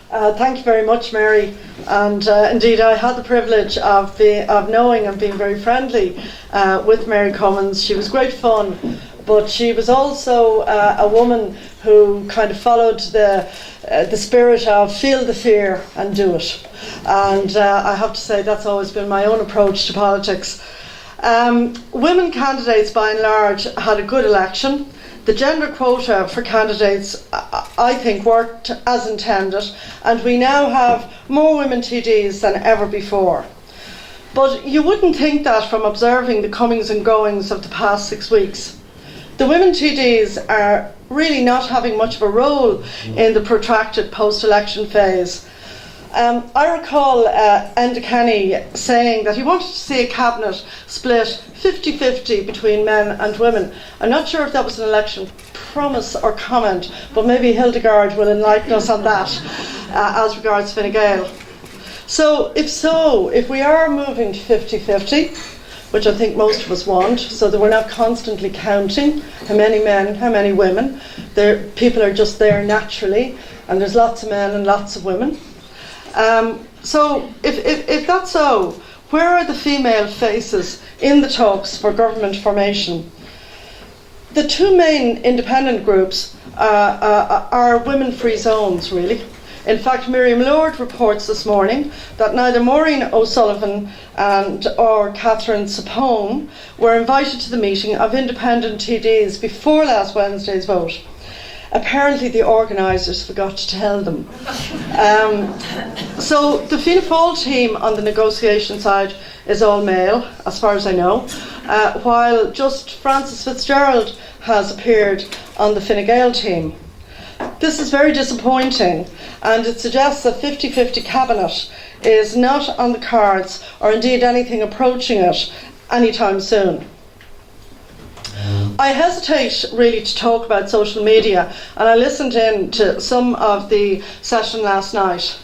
Thank you very much, Mary. And indeed, I had the privilege of knowing and being very friendly with Mary Cummins. She was great fun, but she was also a woman who kind of followed the spirit of feel the fear and do it. And I have to say that's always been my own approach to politics. Women candidates, by and large, had a good election. The gender quota for candidates, I think, worked as intended, and we now have more women TDs than ever before. But you wouldn't think that from observing the comings and goings of the past 6 weeks. The women TDs are really not having much of a role in the protracted post-election phase. I recall Enda Kenny saying that he wanted to see a cabinet split 50-50 between men and women. I'm not sure if that was an election promise or comment, but maybe Hildegard will enlighten us on that as regards Fine Gael. So, if we are moving to 50-50, which I think most of us want, so that we're not constantly counting how many men, how many women, people are just there naturally, and there's lots of men and lots of women. So if that's so, where are the female faces in the talks for government formation? The two main independent groups are women-free zones, really. In fact, Miriam Lord reports this morning that neither Maureen O'Sullivan or Catherine Sapone were invited to the meeting of independent TDs before last Wednesday's vote. Apparently the organisers forgot to tell them. So the Fianna Fáil team on the negotiation side is all male, as far as I know, while just Frances Fitzgerald has appeared on the Fine Gael team. This is very disappointing, and it suggests that 50-50 cabinet is not on the cards, or indeed anything approaching it, anytime soon. I hesitate really to talk about social media, and I listened in to some of the session last night.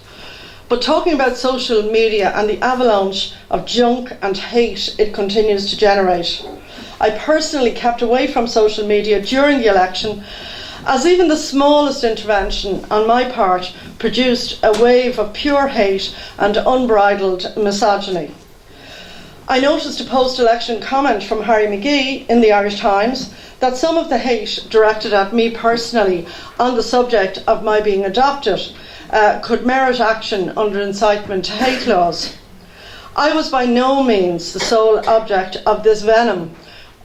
But talking about social media and the avalanche of junk and hate it continues to generate, I personally kept away from social media during the election, as even the smallest intervention on my part produced a wave of pure hate and unbridled misogyny. I noticed a post-election comment from Harry McGee in the Irish Times that some of the hate directed at me personally on the subject of my being adopted could merit action under incitement to hate laws. I was by no means the sole object of this venom,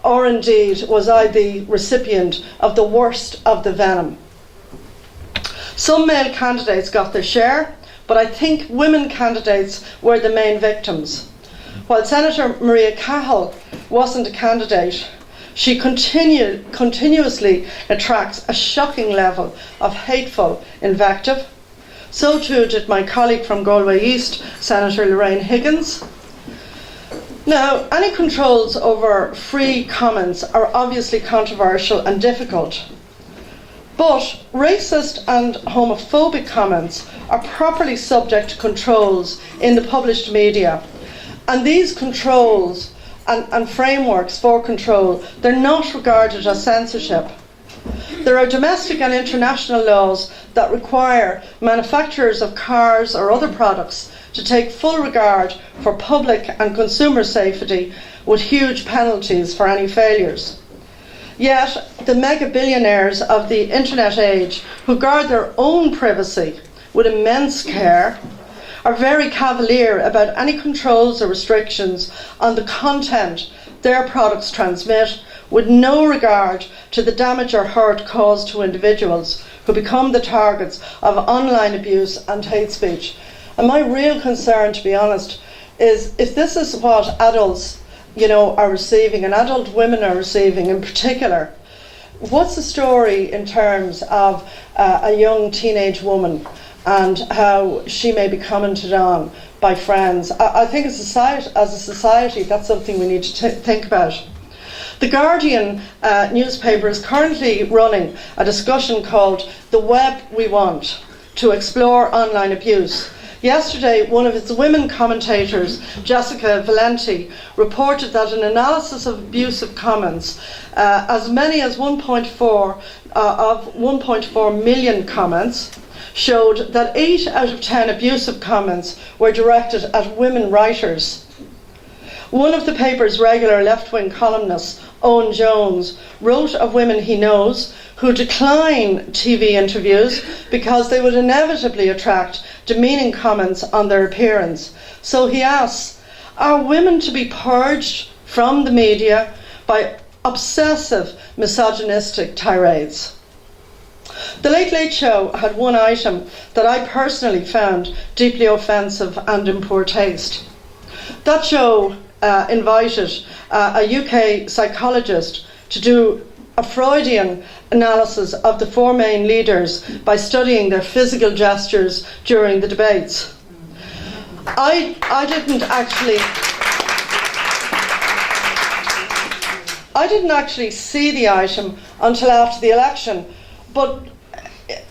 or indeed was I the recipient of the worst of the venom. Some male candidates got their share, but I think women candidates were the main victims. While Senator Maria Cahill wasn't a candidate, she continuously attracts a shocking level of hateful invective. So too did my colleague from Galway East, Senator Lorraine Higgins. Now, any controls over free comments are obviously controversial and difficult, but racist and homophobic comments are properly subject to controls in the published media. And these controls and frameworks for control, they're not regarded as censorship. There are domestic and international laws that require manufacturers of cars or other products to take full regard for public and consumer safety, with huge penalties for any failures. Yet, the mega billionaires of the internet age, who guard their own privacy with immense care, are very cavalier about any controls or restrictions on the content their products transmit, with no regard to the damage or hurt caused to individuals who become the targets of online abuse and hate speech. And my real concern, to be honest, is if this is what adults, are receiving, and adult women are receiving in particular, what's the story in terms of a young teenage woman and how she may be commented on by friends? I think as a society, that's something we need to think about. The Guardian newspaper is currently running a discussion called The Web We Want, to explore online abuse. Yesterday, one of its women commentators, Jessica Valenti, reported that an analysis of abusive comments, as many as 1.4 million comments, showed that 8 out of 10 abusive comments were directed at women writers. One of the paper's regular left-wing columnists, Owen Jones, wrote of women he knows who decline TV interviews because they would inevitably attract demeaning comments on their appearance. So he asks, are women to be purged from the media by obsessive misogynistic tirades? The Late Late Show had one item that I personally found deeply offensive and in poor taste. That show invited a UK psychologist to do a Freudian analysis of the 4 main leaders by studying their physical gestures during the debates. I didn't actually see the item until after the election, but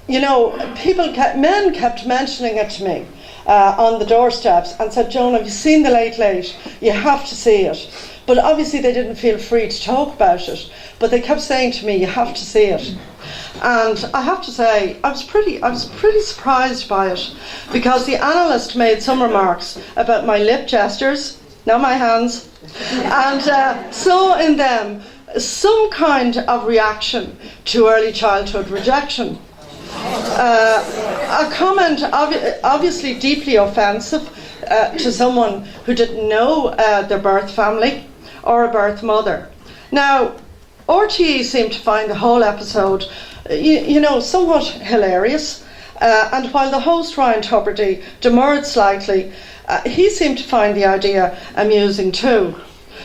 men kept mentioning it to me on the doorsteps and said, Joan, have you seen the Late Late? You have to see it. But obviously they didn't feel free to talk about it, but they kept saying to me, you have to see it. And I have to say, I was pretty surprised by it, because the analyst made some remarks about my lip gestures, not my hands, and saw in them some kind of reaction to early childhood rejection. A comment obviously deeply offensive to someone who didn't know their birth family or a birth mother. Now, RTE seemed to find the whole episode, somewhat hilarious, and while the host, Ryan Tubridy, demurred slightly, he seemed to find the idea amusing too.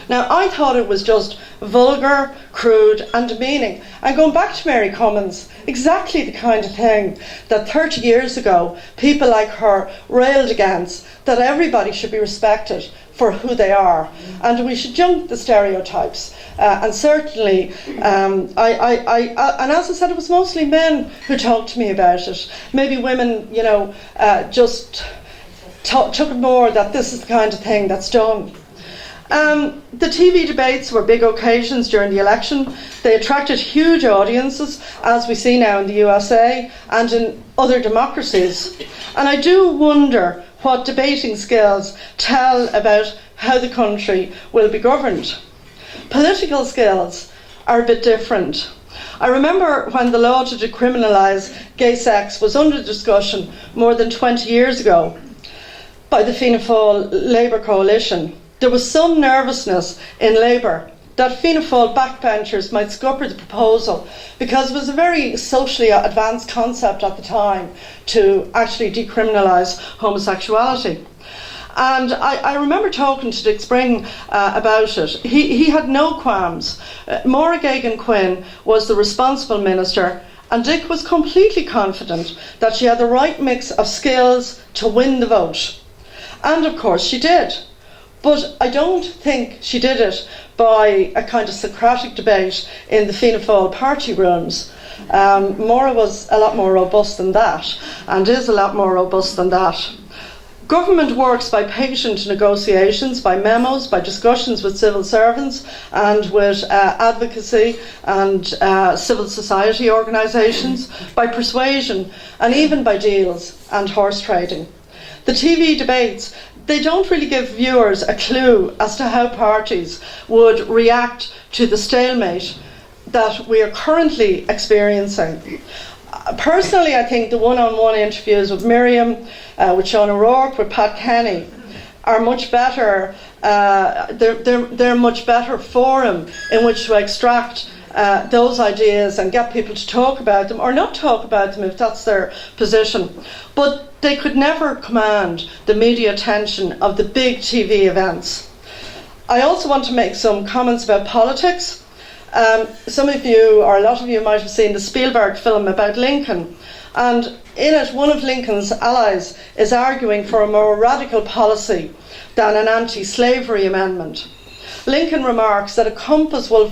Now, I thought it was just vulgar, crude and demeaning. And going back to Mary Cummins, exactly the kind of thing that 30 years ago people like her railed against, that everybody should be respected for who they are, and we should junk the stereotypes. And certainly, and as I said, it was mostly men who talked to me about it. Maybe women, just took it more that this is the kind of thing that's done. The TV debates were big occasions during the election. They attracted huge audiences, as we see now in the USA and in other democracies. And I do wonder what debating skills tell about how the country will be governed. Political skills are a bit different. I remember when the law to decriminalise gay sex was under discussion more than 20 years ago by the Fianna Fáil Labour coalition. There was some nervousness in Labour that Fianna Fáil backbenchers might scupper the proposal, because it was a very socially advanced concept at the time to actually decriminalise homosexuality. And I remember talking to Dick Spring about it. He had no qualms. Maura Geoghegan-Quinn was the responsible minister, and Dick was completely confident that she had the right mix of skills to win the vote. And of course she did. But I don't think she did it by a kind of Socratic debate in the Fianna Fáil party rooms. Maura was a lot more robust than that, and is a lot more robust than that. Government works by patient negotiations, by memos, by discussions with civil servants and with advocacy and civil society organisations, by persuasion, and even by deals and horse trading. The TV debates, they don't really give viewers a clue as to how parties would react to the stalemate that we are currently experiencing. Personally, I think the one-on-one interviews with Miriam, with Sean O'Rourke, with Pat Kenny are much better. They're much better forum in which to extract those ideas and get people to talk about them, or not talk about them if that's their position. But they could never command the media attention of the big TV events. I also want to make some comments about politics. Some of you, or a lot of you, might have seen the Spielberg film about Lincoln, and in it one of Lincoln's allies is arguing for a more radical policy than an anti-slavery amendment. Lincoln remarks that a compass will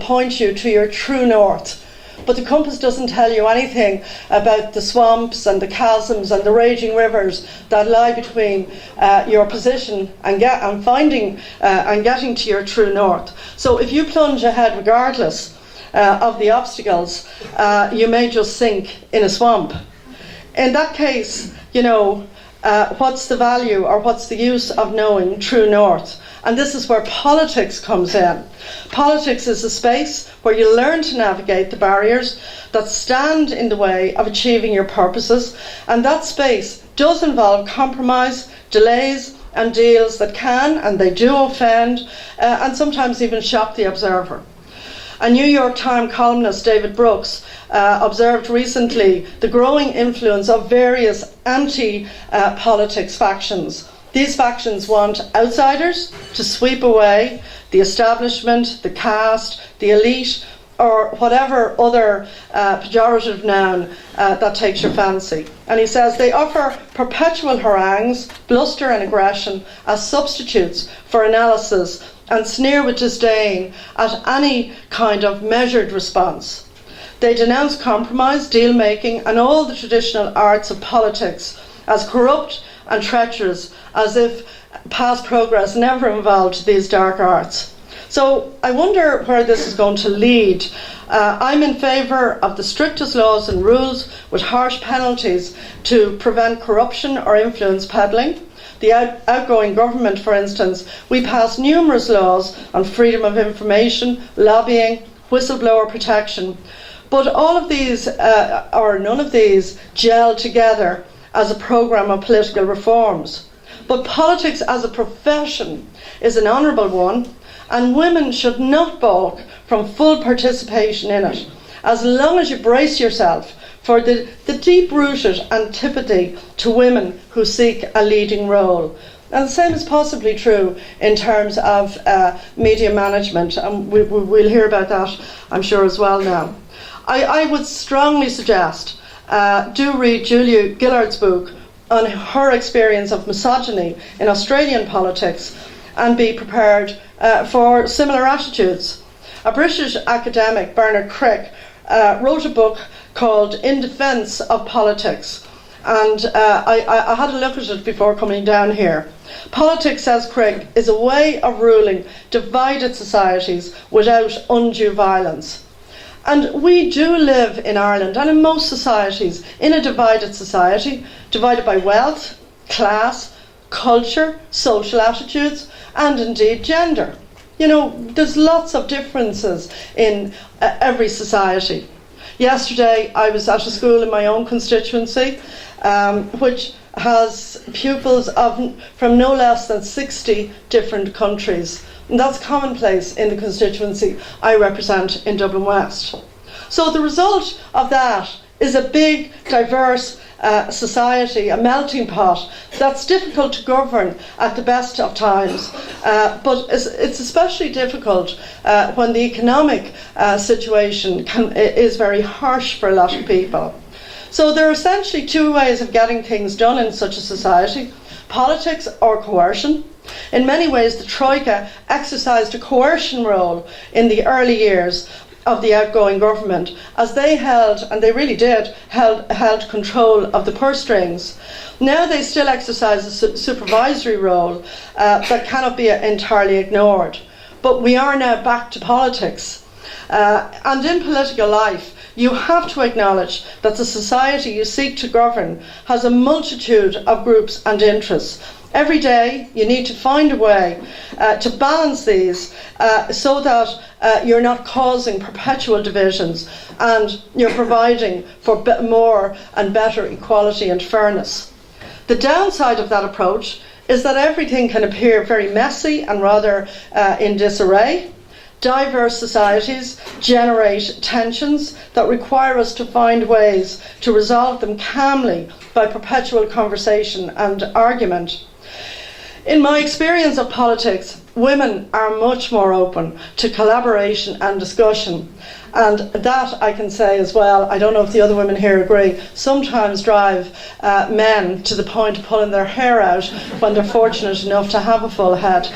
point you to your true north, but the compass doesn't tell you anything about the swamps and the chasms and the raging rivers that lie between your position and getting to your true north. So if you plunge ahead regardless of the obstacles, you may just sink in a swamp. in that case, what's the value or what's the use of knowing true north? And this is where politics comes in. Politics is a space where you learn to navigate the barriers that stand in the way of achieving your purposes, and that space does involve compromise, delays, and deals that can, and they do, offend, and sometimes even shock the observer. A New York Times columnist, David Brooks, observed recently the growing influence of various anti-politics factions. These factions want outsiders to sweep away the establishment, the caste, the elite, or whatever other pejorative noun that takes your fancy. And he says they offer perpetual harangues, bluster and aggression as substitutes for analysis, and sneer with disdain at any kind of measured response. They denounce compromise, deal-making, and all the traditional arts of politics as corrupt and treacherous, as if past progress never involved these dark arts. So I wonder where this is going to lead. I'm in favour of the strictest laws and rules with harsh penalties to prevent corruption or influence peddling. The outgoing government, for instance, we passed numerous laws on freedom of information, lobbying, whistleblower protection. But all of these, or none of these, gel together as a programme of political reforms. But politics as a profession is an honourable one, and women should not balk from full participation in it, as long as you brace yourself for the deep-rooted antipathy to women who seek a leading role. And the same is possibly true in terms of media management, and we'll hear about that, I'm sure, as well now. I would strongly suggest do read Julia Gillard's book on her experience of misogyny in Australian politics and be prepared for similar attitudes. A British academic, Bernard Crick, wrote a book called In Defence of Politics, and I had a look at it before coming down here. Politics, says Crick, is a way of ruling divided societies without undue violence. And we do live in Ireland and in most societies in a divided society, divided by wealth, class, culture, social attitudes, and indeed gender. There's lots of differences in every society. Yesterday I was at a school in my own constituency which has pupils from no less than 60 different countries. And that's commonplace in the constituency I represent in Dublin West. So the result of that is a big, diverse society, a melting pot that's difficult to govern at the best of times, but it's especially difficult when the economic situation is very harsh for a lot of people. So there are essentially two ways of getting things done in such a society: politics or coercion. In many ways, the Troika exercised a coercion role in the early years of the outgoing government, as they held, and they really did, held control of the purse strings. Now they still exercise a supervisory role that cannot be entirely ignored. But we are now back to politics. And in political life, you have to acknowledge that the society you seek to govern has a multitude of groups and interests. Every day you need to find a way to balance these so that you're not causing perpetual divisions and you're providing for more and better equality and fairness. The downside of that approach is that everything can appear very messy and rather in disarray. Diverse societies generate tensions that require us to find ways to resolve them calmly by perpetual conversation and argument. In my experience of politics, women are much more open to collaboration and discussion. And that I can say as well, I don't know if the other women here agree, sometimes drive men to the point of pulling their hair out when they're fortunate enough to have a full head.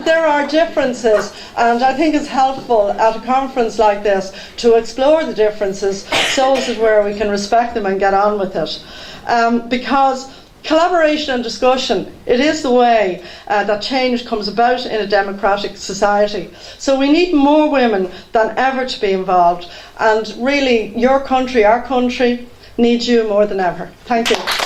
There are differences, and I think it's helpful at a conference like this to explore the differences so as it where we can respect them and get on with it. Because Collaboration and discussion, it is the way that change comes about in a democratic society. So we need more women than ever to be involved, and really your country, our country, needs you more than ever. Thank you.